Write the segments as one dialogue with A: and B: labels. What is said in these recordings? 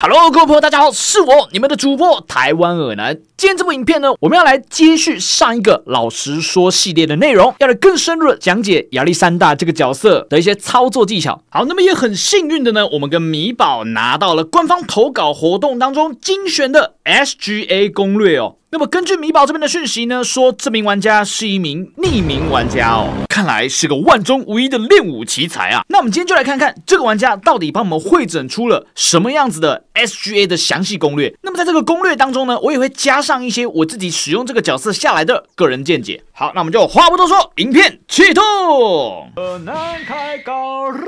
A: Hello， 各位朋友，大家好，是我你们的主播台湾耳男。今天这部影片呢，我们要来接续上一个老实说系列的内容，要来更深入的讲解亚历山大这个角色的一些操作技巧。好，那么也很幸运的呢，我们跟米宝拿到了官方投稿活动当中精选的 SGA 攻略哦。那么根据米宝这边的讯息呢，说这名玩家是一名匿名玩家哦，看来是个万中无一的练武奇才啊。那我们今天就来看看这个玩家到底帮我们汇整出了什么样子的 SGA 的详细攻略。那么在这个攻略当中呢，我也会加上一些我自己使用这个角色下来的个人见解。好，那我们就话不多说，影片启动。难开高热，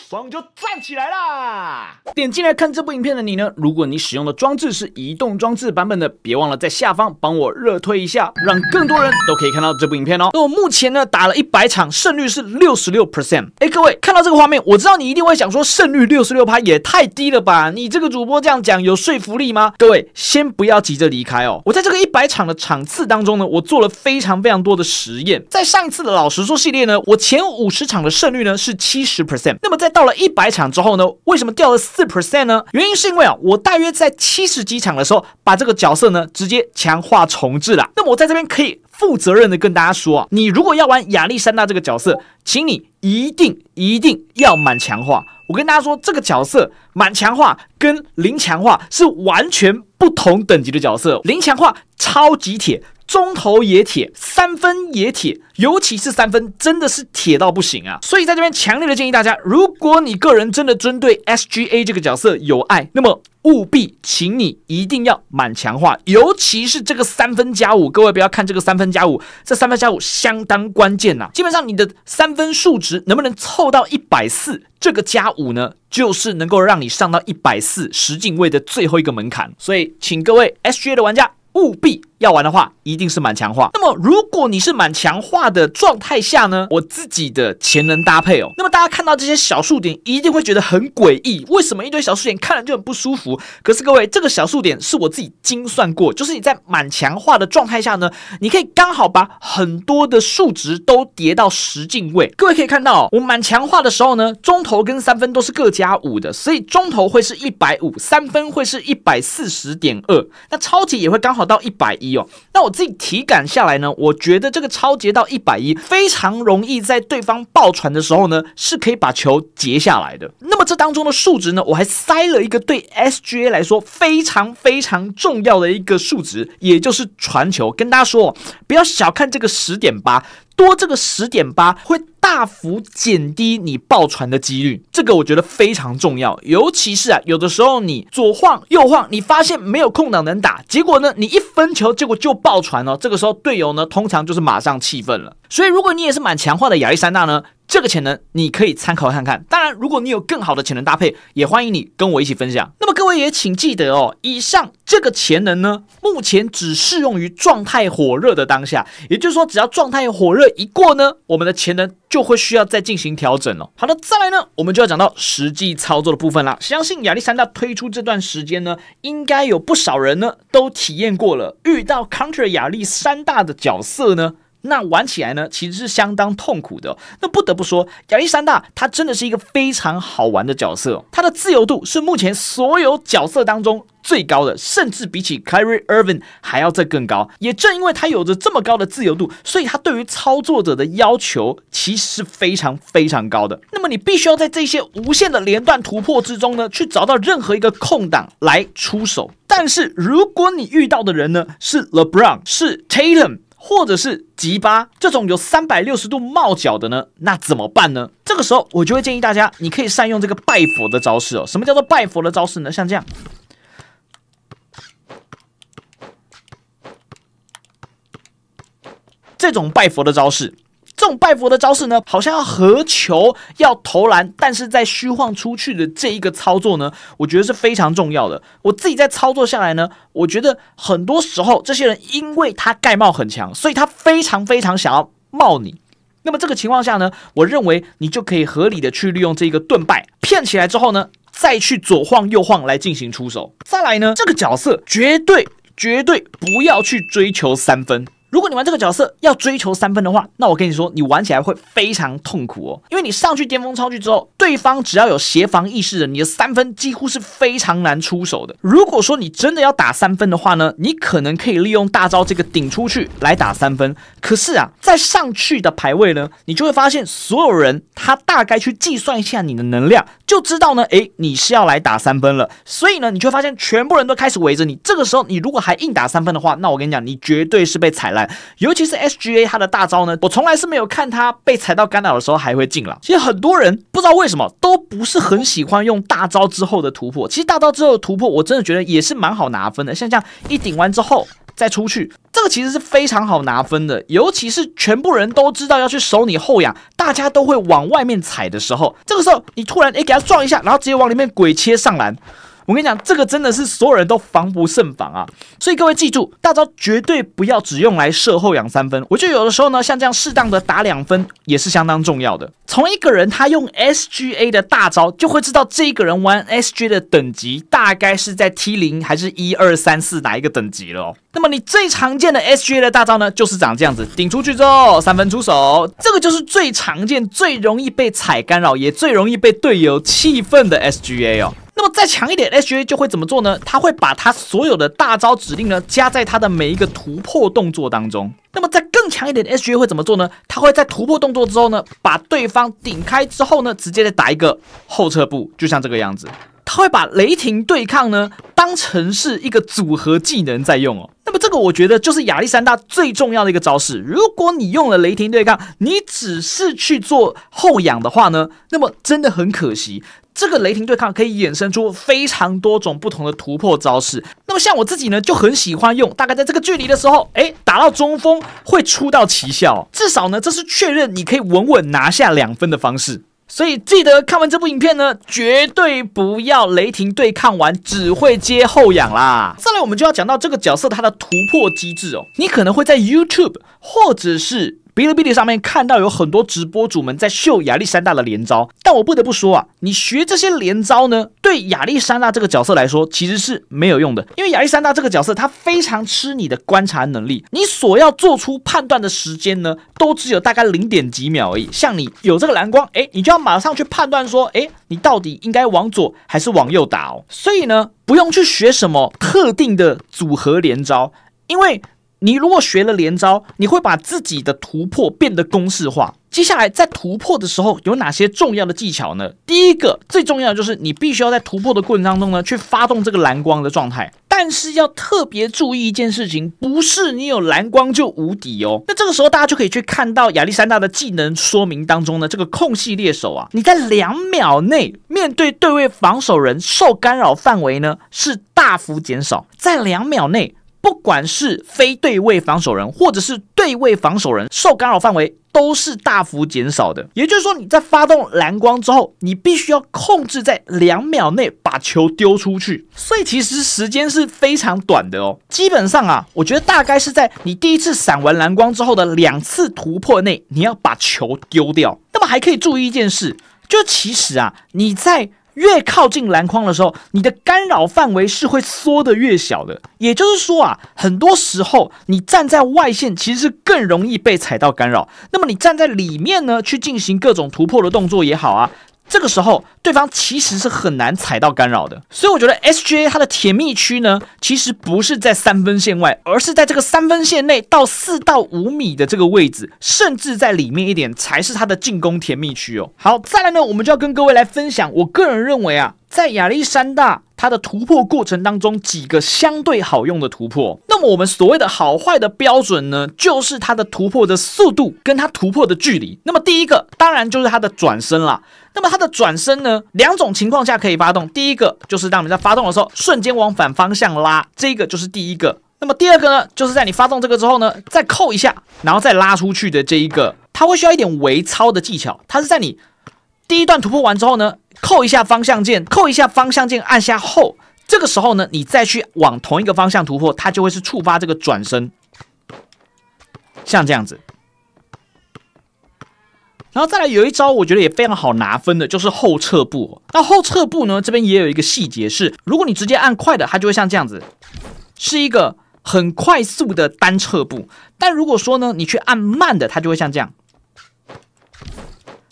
A: 爽就站起来啦！点进来看这部影片的你呢，如果你使用的装置是移动装置版本的，别忘了在下方帮我热推一下，让更多人都可以看到这部影片哦。那我目前呢打了100场，胜率是66%。各位看到这个画面，我知道你一定会想说，胜率66%也太低了吧？你这个主播这样讲有说服力吗？各位先不要急着离开哦。我在这个100场的场次当中呢，我做了非常多的实验。在上一次的老实说系列呢，我前50场的胜率呢是70%。那么在到了100场之后呢，为什么掉了4% 呢？原因是因为我大约在70几场的时候，把这个角色呢直接强化重置了。那么我在这边可以负责任的跟大家说你如果要玩亚历山大这个角色，请你一定要满强化。我跟大家说，这个角色满强化跟零强化是完全不同等级的角色。零强化超级铁，中投也铁，3分也铁，尤其是3分真的是铁到不行啊！所以在这边强烈的建议大家，如果你个人真的针对 SGA 这个角色有爱，那么务必请你一定要满强化，尤其是这个3分加5，各位不要看这个3分加5，这3分加5相当关键呐！基本上你的3分数值能不能凑到140，这个加5呢，就是能够让你上到140十进位的最后一个门槛。所以请各位 SGA 的玩家务必要玩的话，一定是满强化。那么如果你是满强化的状态下呢，我自己的潜能搭配哦，那么大家看到这些小数点一定会觉得很诡异，为什么一堆小数点看了就很不舒服？可是各位，这个小数点是我自己精算过，就是你在满强化的状态下呢，你可以刚好把很多的数值都叠到10进位。各位可以看到我满强化的时候呢，中投跟3分都是各加5的，所以中投会是150，3分会是140.2，那超级也会刚好到110哦。那我自己体感下来呢，我觉得这个超截到110非常容易在对方爆传的时候呢，是可以把球截下来的。那么这当中的数值呢，我还塞了一个对 SGA 来说非常重要的一个数值，也就是传球。跟大家说，不要小看这个 10.8， 多这个 10.8 会大幅减低你爆传的几率，这个我觉得非常重要。尤其是有的时候你左晃右晃，你发现没有空档能打，结果呢你一分球结果就爆传哦，这个时候队友呢通常就是马上气愤了。所以如果你也是满强化的亚历山大呢，这个潜能你可以参考看看。当然如果你有更好的潜能搭配，也欢迎你跟我一起分享。那么各位也请记得哦，以上这个潜能呢，目前只适用于状态火热的当下，也就是说只要状态火热一过呢，我们的潜能就会需要再进行调整了。好的，再来呢，我们就要讲到实际操作的部分啦。相信亚历山大推出这段时间呢，应该有不少人呢都体验过了，遇到 counter 亚历山大的角色呢，那玩起来呢，其实是相当痛苦的。那不得不说，亚历山大他真的是一个非常好玩的角色，他的自由度是目前所有角色当中最高的，甚至比起 Kyrie Irving 还要再更高。也正因为他有着这么高的自由度，所以他对于操作者的要求其实是非常高的。那么你必须要在这些无限的连段突破之中呢，去找到任何一个空档来出手。但是如果你遇到的人呢是 LeBron， 是 Tatum，或者是吉巴这种有360度冒角的呢，那怎么办呢？这个时候我就会建议大家，你可以善用这个拜佛的招式哦。什么叫做拜佛的招式呢？像这样，这种拜佛的招式。这种拜佛的招式呢，好像要合球要投篮，但是在虚晃出去的这一个操作呢，我觉得是非常重要的。我自己在操作下来呢，我觉得很多时候这些人因为他盖帽很强，所以他非常想要帽你。那么这个情况下呢，我认为你就可以合理的去利用这个盾拜骗起来之后呢，再去左晃右晃来进行出手。再来呢，这个角色绝对不要去追求3分。如果你玩这个角色要追求3分的话，那我跟你说，你玩起来会非常痛苦哦，因为你上去巅峰超距之后，对方只要有协防意识的，你的3分几乎是非常难出手的。如果说你真的要打3分的话呢，你可能可以利用大招这个顶出去来打3分。可是啊，在上去的排位呢，你就会发现所有人他大概去计算一下你的能量，就知道呢，你是要来打3分了。所以呢，你就会发现全部人都开始围着你。这个时候，你如果还硬打3分的话，那我跟你讲，你绝对是被踩烂。尤其是 SGA 他的大招呢，我从来是没有看他被踩到干扰的时候还会进了。其实很多人不知道为什么都不是很喜欢用大招之后的突破。其实大招之后的突破，我真的觉得也是蛮好拿分的。像这样一顶完之后再出去，这个其实是非常好拿分的。尤其是全部人都知道要去守你后仰，大家都会往外面踩的时候，这个时候你突然给他撞一下，然后直接往里面鬼切上篮。我跟你讲，这个真的是所有人都防不胜防啊！所以各位记住，大招绝对不要只用来射后仰3分。我觉得有的时候呢，像这样适当的打2分也是相当重要的。从一个人他用 SGA 的大招，就会知道这一个人玩 SGA 的等级大概是在 T0 还是1、2、3、4哪一个等级了哦。那么你最常见的 SGA 的大招呢，就是长这样子，顶出去之后3分出手，这个就是最常见、最容易被踩干扰，也最容易被队友气愤的 SGA 哦。那么再强一点 SGA 就会怎么做呢？他会把他所有的大招指令呢加在他的每一个突破动作当中。那么再更强一点的 SGA 会怎么做呢？他会在突破动作之后呢，把对方顶开之后呢，直接再打一个后撤步，就像这个样子。他会把雷霆对抗呢当成是一个组合技能在用哦。那么这个我觉得就是亚历山大最重要的一个招式。如果你用了雷霆对抗，你只是去做后仰的话呢，那么真的很可惜。这个雷霆对抗可以衍生出非常多种不同的突破招式。那么像我自己呢，就很喜欢用，大概在这个距离的时候，打到中锋会出到奇效，至少呢，这是确认你可以稳稳拿下2分的方式。所以记得看完这部影片呢，绝对不要雷霆对抗完只会接后仰啦。再来，我们就要讲到这个角色它的突破机制哦。你可能会在 YouTube 或者是哔哩哔哩上面看到有很多直播主们在秀亚历山大的连招，但我不得不说啊，你学这些连招呢，对亚历山大这个角色来说其实是没有用的，因为亚历山大这个角色他非常吃你的观察能力，你所要做出判断的时间呢，都只有大概0点几秒而已。像你有这个蓝光，你就要马上去判断说，你到底应该往左还是往右打哦。所以呢，不用去学什么特定的组合连招，因为你如果学了连招，你会把自己的突破变得公式化。接下来在突破的时候有哪些重要的技巧呢？第一个最重要的就是你必须要在突破的过程当中呢，去发动这个蓝光的状态。但是要特别注意一件事情，不是你有蓝光就无敌哦。那这个时候大家就可以去看到亚历山大的技能说明当中呢，这个空隙猎手啊，你在2秒内面对对位防守人受干扰范围呢是大幅减少，在2秒内。不管是非对位防守人或者是对位防守人受干扰范围都是大幅减少的。也就是说，你在发动蓝光之后，你必须要控制在2秒内把球丢出去，所以其实时间是非常短的哦。基本上啊，我觉得大概是在你第一次闪完蓝光之后的2次突破内，你要把球丢掉。那么还可以注意一件事，就其实啊，你在越靠近篮筐的时候，你的干扰范围是会缩得越小的。也就是说啊，很多时候你站在外线其实是更容易被踩到干扰。那么你站在里面呢，去进行各种突破的动作也好啊，这个时候对方其实是很难踩到干扰的。所以我觉得 SGA 它的甜蜜区呢，其实不是在3分线外，而是在这个3分线内到4到5米的这个位置，甚至在里面一点才是它的进攻甜蜜区哦。好，再来呢，我们就要跟各位来分享我个人认为啊，在亚历山大它的突破过程当中几个相对好用的突破。那么我们所谓的好坏的标准呢，就是它的突破的速度跟它突破的距离。那么第一个当然就是它的转身啦。那么它的转身呢，2种情况下可以发动。第一个就是当你在发动的时候瞬间往反方向拉，这个就是第一个。那么第二个呢，就是在你发动这个之后呢，再扣一下然后再拉出去的这一个，它会需要一点微操的技巧。它是在你第一段突破完之后呢，扣一下方向键，按下后，这个时候呢，你再去往同一个方向突破，它就会是触发这个转身，像这样子。然后再来有一招我觉得也非常好拿分的，就是后撤步。那后撤步呢，这边也有一个细节是，如果你直接按快的，它就会像这样子，是一个很快速的单撤步。但如果说呢，你去按慢的，它就会像这样，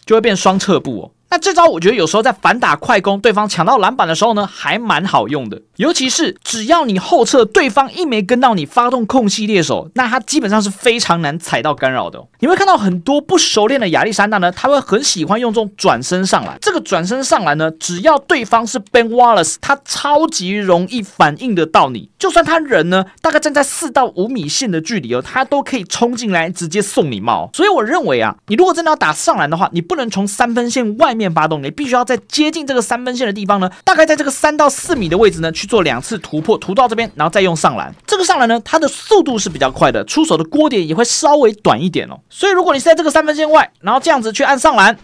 A: 就会变双撤步哦。那这招我觉得有时候在反打快攻，对方抢到篮板的时候呢，还蛮好用的。尤其是只要你后撤，对方一没跟到你发动空隙猎手，那他基本上是非常难踩到干扰的哦。你会看到很多不熟练的亚历山大呢，他会很喜欢用这种转身上篮。这个转身上篮呢，只要对方是 Ben Wallace， 他超级容易反应得到你。就算他人呢，大概站在4到5米线的距离哦，他都可以冲进来直接送你帽。所以我认为啊，你如果真的要打上篮的话，你不能从3分线外面发动，你必须要在接近这个3分线的地方呢，大概在这个3到4米的位置呢，去做2次突破，突到这边，然后再用上篮。这个上篮呢，它的速度是比较快的，出手的锅点也会稍微短一点哦。所以如果你是在这个3分线外，然后这样子去按上篮，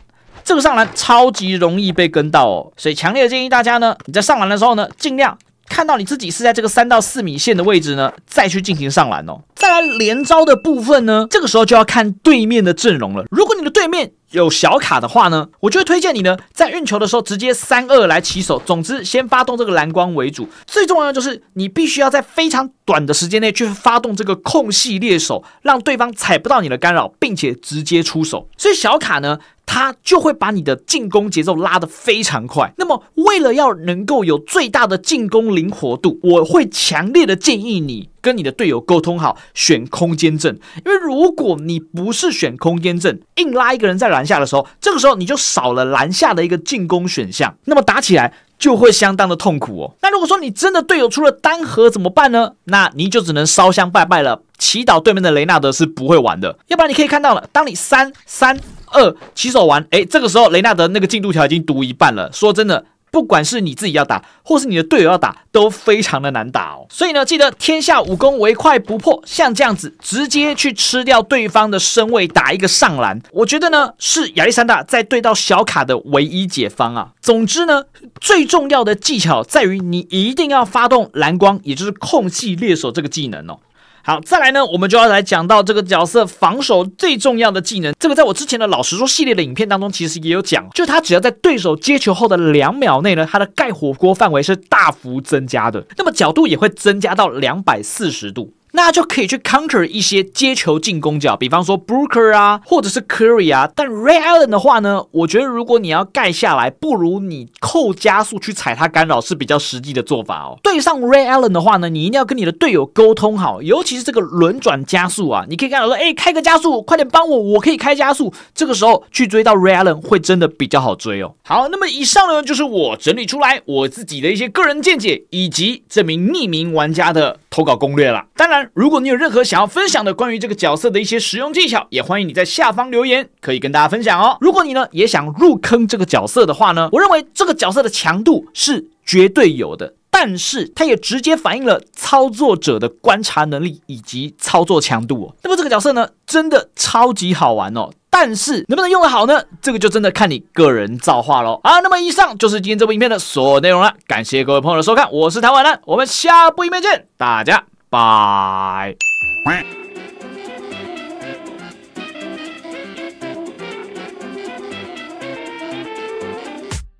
A: 这个上篮超级容易被跟到哦。所以强烈的建议大家呢，你在上篮的时候呢，尽量看到你自己是在这个3到4米线的位置呢，再去进行上篮哦。再来连招的部分呢，这个时候就要看对面的阵容了。如果你的对面有小卡的话呢，我就会推荐你呢，在运球的时候直接3-2来起手。总之，先发动这个蓝光为主。最重要的就是你必须要在非常短的时间内去发动这个空隙猎手，让对方踩不到你的干扰，并且直接出手。所以小卡呢，它就会把你的进攻节奏拉得非常快。那么，为了要能够有最大的进攻灵活度，我会强烈的建议你跟你的队友沟通好，选空间阵。因为如果你不是选空间阵，硬拉一个人在篮下的时候，这个时候你就少了篮下的一个进攻选项，那么打起来就会相当的痛苦哦。那如果说你真的队友出了单核怎么办呢？那你就只能烧香拜拜了，祈祷对面的雷纳德是不会玩的。要不然你可以看到了，当你3-2起手完，这个时候雷纳德那个进度条已经读一半了。说真的，不管是你自己要打，或是你的队友要打，都非常的难打哦。所以呢，记得天下武功唯快不破，像这样子直接去吃掉对方的身位，打一个上篮，我觉得呢是亚历山大在对到小卡的唯一解方啊。总之呢，最重要的技巧在于你一定要发动蓝光，也就是空隙猎手这个技能哦。好，再来呢，我们就要来讲到这个角色防守最重要的技能。这个在我之前的老实说系列的影片当中，其实也有讲，就他只要在对手接球后的2秒内呢，他的盖火锅范围是大幅增加的，那么角度也会增加到240度。那就可以去 counter 一些接球进攻角，比方说 Booker 啊，或者是 Curry 啊。但 Ray Allen 的话呢，我觉得如果你要盖下来，不如你扣加速去踩他干扰是比较实际的做法哦。对上 Ray Allen 的话呢，你一定要跟你的队友沟通好，尤其是这个轮转加速啊，你可以看到说，开个加速，快点帮我，我可以开加速。这个时候去追到 Ray Allen 会真的比较好追哦。好，那么以上呢就是我整理出来我自己的一些个人见解，以及这名匿名玩家的投稿攻略啦。当然，如果你有任何想要分享的关于这个角色的一些使用技巧，也欢迎你在下方留言，可以跟大家分享哦。如果你呢也想入坑这个角色的话呢，我认为这个角色的强度是绝对有的，但是它也直接反映了操作者的观察能力以及操作强度哦。那么这个角色呢，真的超级好玩哦。但是能不能用得好呢？这个就真的看你个人造化咯。好，那么以上就是今天这部影片的所有内容了，感谢各位朋友的收看，我是谭婉南，我们下部影片见，大家拜。